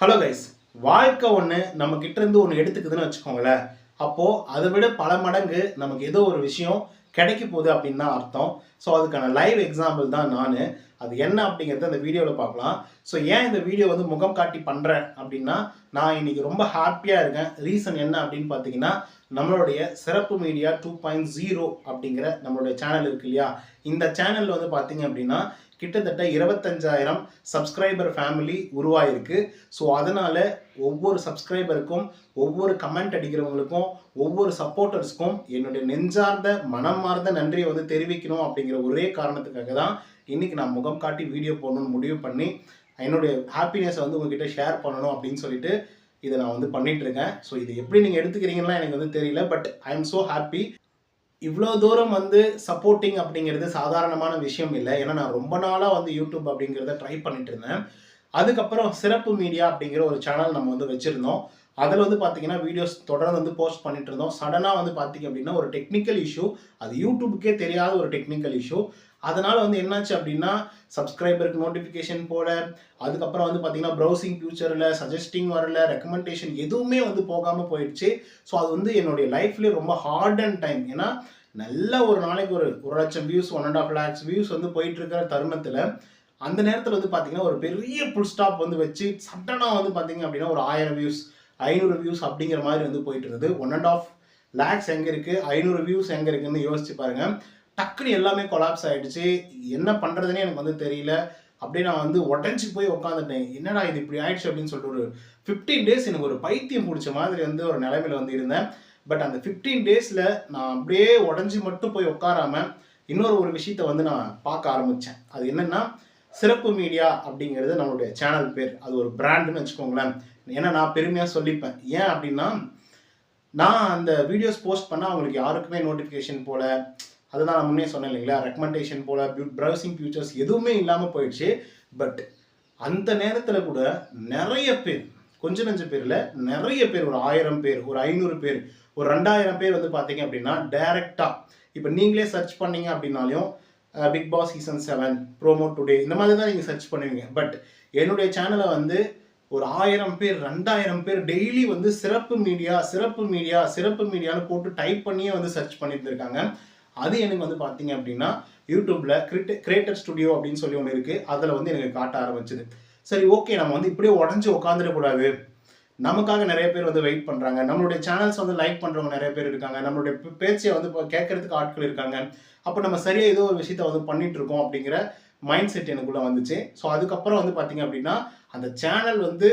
Hello guys, வாழ்க்கை ஒன்று நம்ம கிட்ட இருந்து ஒன்று எடுத்துக்குதுன்னு வச்சுக்கோங்களேன். அப்போது அதை விட பல மடங்கு நமக்கு ஏதோ ஒரு விஷயம் கிடைக்க போகுது அப்படின்னு தான் அர்த்தம். ஸோ அதுக்கான லைவ் எக்ஸாம்பிள் தான் நான். அது என்ன அப்படிங்கிறத இந்த வீடியோவில் பார்க்கலாம். ஸோ ஏன் இந்த வீடியோ வந்து முகம் காட்டி பண்ணுறேன் அப்படின்னா, நான் இன்னைக்கு ரொம்ப ஹாப்பியாக இருக்கேன். ரீசன் என்ன அப்படின்னு பார்த்தீங்கன்னா, நம்மளுடைய சிறப்பு மீடியா 2.0 அப்படிங்கிற நம்மளுடைய சேனல் இருக்கு இல்லையா, இந்த சேனலில் வந்து பார்த்தீங்க அப்படின்னா கிட்டத்தட்ட 25,000 சப்ஸ்கிரைபர் ஃபேமிலி உருவாயிருக்கு. ஸோ அதனால் ஒவ்வொரு சப்ஸ்கிரைபருக்கும், ஒவ்வொரு கமெண்ட் அடிக்கிறவங்களுக்கும், ஒவ்வொரு சப்போர்ட்டர்ஸ்க்கும் என்னுடைய நெஞ்சார்ந்த மனமார்ந்த நன்றியை வந்து தெரிவிக்கணும் அப்படிங்கிற ஒரே காரணத்துக்காக தான் இன்றைக்கி நான் முகம் காட்டி வீடியோ போடணும்னு முடிவு பண்ணி என்னுடைய ஹாப்பினஸை வந்து உங்ககிட்ட ஷேர் பண்ணணும் அப்படின்னு சொல்லிட்டு இதை நான் வந்து பண்ணிகிட்ருக்கேன். ஸோ இதை எப்படி நீங்கள் எடுத்துக்கிறீங்கன்னா எனக்கு வந்து தெரியல, but I am so happy. இவ்வளோ தூரம் வந்து சப்போர்ட்டிங் அப்படிங்கிறது சாதாரணமான விஷயம் இல்லை. ஏன்னா நான் ரொம்ப நாளாக வந்து யூடியூப் அப்படிங்கிறத ட்ரை பண்ணிட்டு இருந்தேன். அதுக்கப்புறம் சிறப்பு மீடியா அப்படிங்கிற ஒரு சேனல் நம்ம வந்து வச்சுருந்தோம். அதில் வந்து பார்த்தீங்கன்னா வீடியோஸ் தொடர்ந்து வந்து போஸ்ட் பண்ணிட்டு இருந்தோம். சடனாக வந்து பார்த்தீங்க அப்படின்னா ஒரு டெக்னிக்கல் இஷ்யூ, அது யூடியூபுக்கே தெரியாத ஒரு டெக்னிக்கல் இஷ்யூ. அதனால் வந்து என்னாச்சு அப்படின்னா சப்ஸ்கிரைபருக்கு நோட்டிஃபிகேஷன் போல, அதுக்கப்புறம் வந்து பார்த்தீங்கன்னா ப்ரௌசிங் ஃபியூச்சரில் சஜஸ்டிங் வரல, ரெக்கமெண்டேஷன் எதுவுமே வந்து போகாமல் போயிடுச்சு. ஸோ அது வந்து என்னுடைய லைஃப்லேயே ரொம்ப ஹார்ட் அண்ட் டைம். ஏன்னா நல்ல ஒரு நாளைக்கு ஒரு 1,00,000 வியூஸ், 1.5 lakhs வியூஸ் வந்து போயிட்டு இருக்கிற தருணத்தில் அந்த நேரத்தில் வந்து பார்த்தீங்கன்னா ஒரு பெரிய ஃபுல் ஸ்டாப் வந்து வச்சு சட்டனாக வந்து பார்த்தீங்க அப்படின்னா ஒரு 1000 வியூஸ், 500 வியூஸ் அப்படிங்கிற மாதிரி வந்து போயிட்டு இருந்தது. 1.5 lakhs எங்கே இருக்குது, 500 வியூஸ் எங்கே இருக்குன்னு யோசிச்சு பாருங்கள். டக்குன்னு எல்லாமே கொலாப்ஸ் ஆகிடுச்சு. என்ன பண்ணுறதுனே எனக்கு வந்து தெரியல. அப்படியே நான் வந்து உடஞ்சி போய் உட்காந்துட்டேன். என்னடா இது இப்படி ஆயிடுச்சு அப்படின்னு சொல்லிட்டு ஒரு 15 days எனக்கு ஒரு பைத்தியம் பிடிச்ச மாதிரி வந்து ஒரு நிலைமையில் வந்து இருந்தேன். பட் அந்த 15 daysல நான் அப்படியே உடஞ்சி மட்டும் போய் உட்காராமல் இன்னொரு ஒரு விஷயத்தை வந்து நான் பார்க்க ஆரம்பித்தேன். அது என்னென்னா, சிறப்பு மீடியா அப்படிங்கிறது நம்மளுடைய சேனல் பேர். அது ஒரு பிராண்டுன்னு வச்சுக்கோங்களேன். ஏன்னா நான் பெருமையாக சொல்லிப்பேன். ஏன் அப்படின்னா, நான் அந்த வீடியோஸ் போஸ்ட் பண்ணால் அவங்களுக்கு யாருக்குமே நோட்டிஃபிகேஷன் போல, அதுதான் நான் முன்னே சொன்னேன் இல்லைங்களா, ரெக்கமெண்டேஷன் போல, ப்ரௌசிங் ஃபியூச்சர்ஸ் எதுவுமே இல்லாமல் போயிடுச்சு. பட் அந்த நேரத்தில் கூட நிறைய பேர், கொஞ்சம் நஞ்ச பேரில் நிறைய பேர், ஒரு 1000 பேர், ஒரு 500 பேர், ஒரு 2000 பேர் வந்து பார்த்தீங்க அப்படின்னா டைரெக்டாக இப்போ நீங்களே சர்ச் பண்ணீங்க அப்படின்னாலையும் Bigg Boss season 7 promo today இந்த மாதிரி தான் நீங்கள் சர்ச் பண்ணுவீங்க. பட் என்னுடைய சேனலை வந்து ஒரு 1000 பேர், 2000 பேர் டெய்லி வந்து சிறப்பு மீடியா சிறப்பு மீடியா சிறப்பு மீடியான்னு போட்டு டைப் பண்ணியே வந்து சர்ச் பண்ணிட்டு இருக்காங்க. அது எனக்கு வந்து பார்த்தீங்க அப்படின்னா யூடியூப்ல கிரியேட்டர் ஸ்டுடியோ அப்படின்னு சொல்லி ஒன்று இருக்குது. அதில் வந்து எனக்கு காட்ட ஆரம்பிச்சுது. சரி, ஓகே, நம்ம வந்து இப்படியே உடஞ்சி உட்காந்துடக்கூடாது. நமக்காக நிறைய பேர் வந்து வெயிட் பண்ணுறாங்க. நம்மளுடைய சேனல்ஸ் வந்து லைக் பண்ணுறவங்க நிறைய பேர் இருக்காங்க. நம்மளுடைய பேச்சை வந்து இப்போ கேட்கறதுக்கு ஆட்கள் இருக்காங்க. அப்போ நம்ம சரியாக ஏதோ ஒரு விஷயத்த வந்து பண்ணிட்டு இருக்கோம் அப்படிங்கிற மைண்ட் செட் எனக்குள்ளே வந்துச்சு. ஸோ அதுக்கப்புறம் வந்து பார்த்தீங்க அப்படின்னா அந்த சேனல் வந்து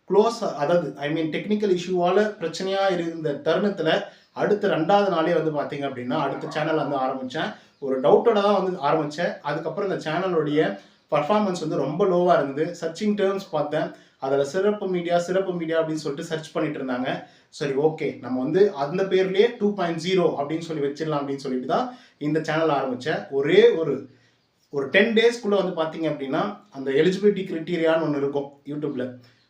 க்ளோஸ், அதாவது ஐ மீன் டெக்னிக்கல் இஷ்யூவால் பிரச்சனையாக இருந்த தருணத்தில் அடுத்த 2வது நாளே வந்து பார்த்தீங்க அப்படின்னா அடுத்த சேனல் வந்து ஆரம்பித்தேன். ஒரு டவுட்டோட தான் வந்து ஆரம்பித்தேன். அதுக்கப்புறம் இந்த சேனலுடைய பர்ஃபார்மன்ஸ் வந்து ரொம்ப லோவாக இருந்தது. சர்ச்சிங் டேர்ம்ஸ் பார்த்தேன். அதில் சிறப்பு மீடியா அப்படின்னு சொல்லிட்டு சர்ச் பண்ணிட்டு இருந்தாங்க. சரி, ஓகே, நம்ம வந்து அந்த பேர்லேயே 2.0 அப்படின்னு சொல்லி வச்சிடலாம் அப்படின்னு சொல்லிட்டு தான் இந்த சேனல் ஆரம்பித்தேன். ஒரே ஒரு 10 daysக்குள்ளே வந்து பார்த்தீங்க அப்படின்னா அந்த எலிஜிபிலிட்டி கிரிட்டீரியான்னு ஒன்று இருக்கும் யூடியூப்பில்.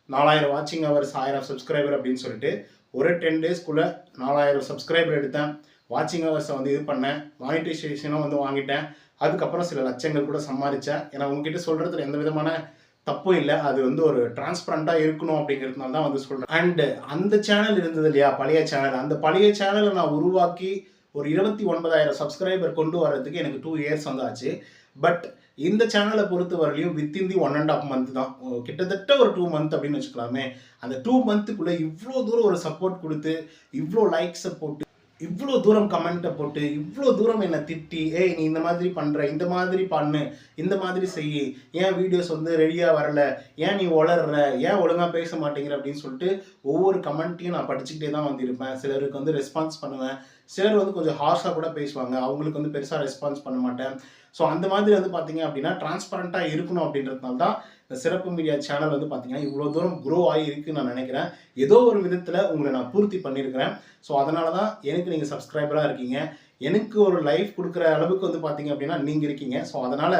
4000 வாட்சிங் ஹவர்ஸ், 1000 சப்ஸ்கிரைபர் அப்படின்னு சொல்லிட்டு ஒரு 10 daysக்குள்ளே 4000 சப்ஸ்கிரைபர் எடுத்தேன். வாட்சிங் ஹவர்ஸை வந்து இது பண்ணேன். மானிட்டைசேஷனும் வந்து வாங்கிட்டேன். அதுக்கப்புறம் சில லட்சங்கள் கூட சம்பாதிச்சேன். ஏன்னா உங்ககிட்ட சொல்கிறதுல எந்த விதமான தப்பும் இல்லை. அது வந்து ஒரு டிரான்ஸ்பரண்டாக இருக்கணும் அப்படிங்கிறதுனால தான் வந்து சொல்கிறேன். அண்டு அந்த சேனல் இருந்தது இல்லையா, பழைய சேனல், அந்த பழைய சேனலை நான் உருவாக்கி ஒரு 29,000 சப்ஸ்கிரைபர் கொண்டு வர்றதுக்கு எனக்கு 2 years வந்து ஆச்சு. பட் இந்த சேனலை பொறுத்த வரையிலையும் வித்தின் தி 1.5 month தான், கிட்டத்தட்ட ஒரு 2 month அப்படின்னு வச்சுக்கலாமே. அந்த 2 monthக்குள்ளே இவ்வளோ தூரம் ஒரு சப்போர்ட் கொடுத்து, இவ்வளோ லைக்ஸை போட்டு, இவ்வளோ தூரம் கமெண்ட்டை போட்டு, இவ்வளோ தூரம் என்னை திட்டி, ஏய் நீ இந்த மாதிரி பண்ணுற, இந்த மாதிரி பண்ணு, இந்த மாதிரி செய், ஏன் வீடியோஸ் வந்து ரெடியாக வரல, ஏன் நீ வளர்ற, ஏன் ஒழுங்காக பேச மாட்டேங்கிற அப்படின்னு சொல்லிட்டு ஒவ்வொரு கமெண்ட்டையும் நான் படிச்சுக்கிட்டே தான் வந்து இருப்பேன். சிலருக்கு வந்து ரெஸ்பான்ஸ் பண்ணுவேன். சிலர் வந்து கொஞ்சம் ஹார்ஷாக கூட பேசுவாங்க. அவங்களுக்கு வந்து பெருசாக ரெஸ்பான்ஸ் பண்ண மாட்டேன். ஸோ அந்த மாதிரி வந்து பார்த்தீங்க அப்படின்னா டிரான்ஸ்பரண்ட்டாக இருக்கணும் அப்படின்றதுனால தான் இந்த சிறப்பு மீடியா சேனல் வந்து பார்த்தீங்கன்னா இவ்வளோ தூரம் க்ரோ ஆகி இருக்குன்னு நான் நினைக்கிறேன். ஏதோ ஒரு விதத்தில் உங்களை நான் பூர்த்தி பண்ணியிருக்கிறேன். ஸோ அதனால தான் எனக்கு நீங்கள் சப்ஸ்கிரைபராக இருக்கீங்க. எனக்கு ஒரு லைஃப் கொடுக்குற அளவுக்கு வந்து பார்த்தீங்க அப்படின்னா நீங்கள் இருக்கீங்க. ஸோ அதனால்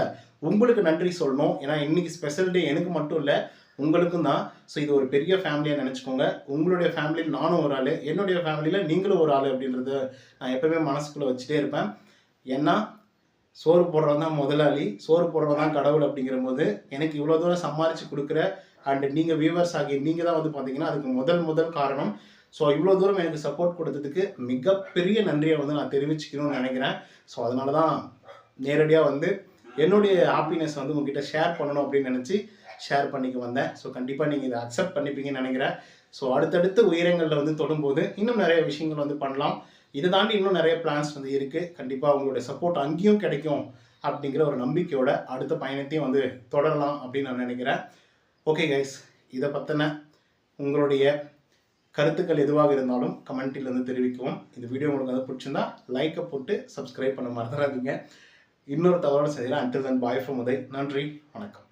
உங்களுக்கு நன்றி சொல்லணும். ஏன்னா இன்றைக்கி ஸ்பெஷல் டே எனக்கு மட்டும் இல்லை, உங்களுக்கும் தான். ஸோ இது ஒரு பெரிய ஃபேமிலியாக நினச்சிக்கோங்க. உங்களுடைய ஃபேமிலியில் நானும் ஒரு ஆள், என்னுடைய ஃபேமிலியில் நீங்களும் ஒரு ஆள் அப்படின்றத நான் எப்போவுமே மனசுக்குள்ளே வச்சுட்டே இருப்பேன். ஏன்னா சோறு போடுறவன் தான் முதலாளி, சோறு போடுறவன் தான் கடவுள் அப்படிங்கிற போது எனக்கு இவ்வளோ தூரம் சம்பாரித்து கொடுக்குற அண்ட் நீங்கள் வியூவர்ஸ் ஆகி நீங்கள் தான் வந்து பார்த்தீங்கன்னா அதுக்கு முதல் காரணம். ஸோ இவ்வளோ தூரம் எனக்கு சப்போர்ட் கொடுத்ததுக்கு மிகப்பெரிய நன்றியை வந்து நான் தெரிவிச்சுக்கணும்னு நினைக்கிறேன். ஸோ அதனால தான் நேரடியாக வந்து என்னுடைய ஹாப்பினஸ் வந்து உங்ககிட்ட ஷேர் பண்ணணும் அப்படின்னு நினச்சி ஷேர் பண்ணிக்க வந்தேன். ஸோ கண்டிப்பாக நீங்கள் இதை அக்செப்ட் பண்ணிப்பீங்கன்னு நினைக்கிறேன். ஸோ அடுத்தடுத்து உயரங்களில் வந்து தொடும்போது இன்னும் நிறைய விஷயங்கள் வந்து பண்ணலாம். இதை தாண்டி இன்னும் நிறைய பிளான்ஸ் வந்து இருக்குது. கண்டிப்பாக உங்களுடைய சப்போர்ட் அங்கேயும் கிடைக்கும் அப்படிங்கிற ஒரு நம்பிக்கையோட அடுத்த பயணத்தையும் வந்து தொடரலாம் அப்படின்னு நான் நினைக்கிறேன். ஓகே கைஸ், இதை பற்றின உங்களுடைய கருத்துக்கள் எதுவாக இருந்தாலும் கமெண்ட்டில் வந்து தெரிவிக்கவும். இந்த வீடியோ உங்களுக்கு வந்து பிடிச்சிருந்தா லைக்கை போட்டு சப்ஸ்கிரைப் பண்ண மறந்துடாதீங்க. இன்னொரு தகவலோடு செய்யலாம். Until then bye from Uday. நன்றி, வணக்கம்.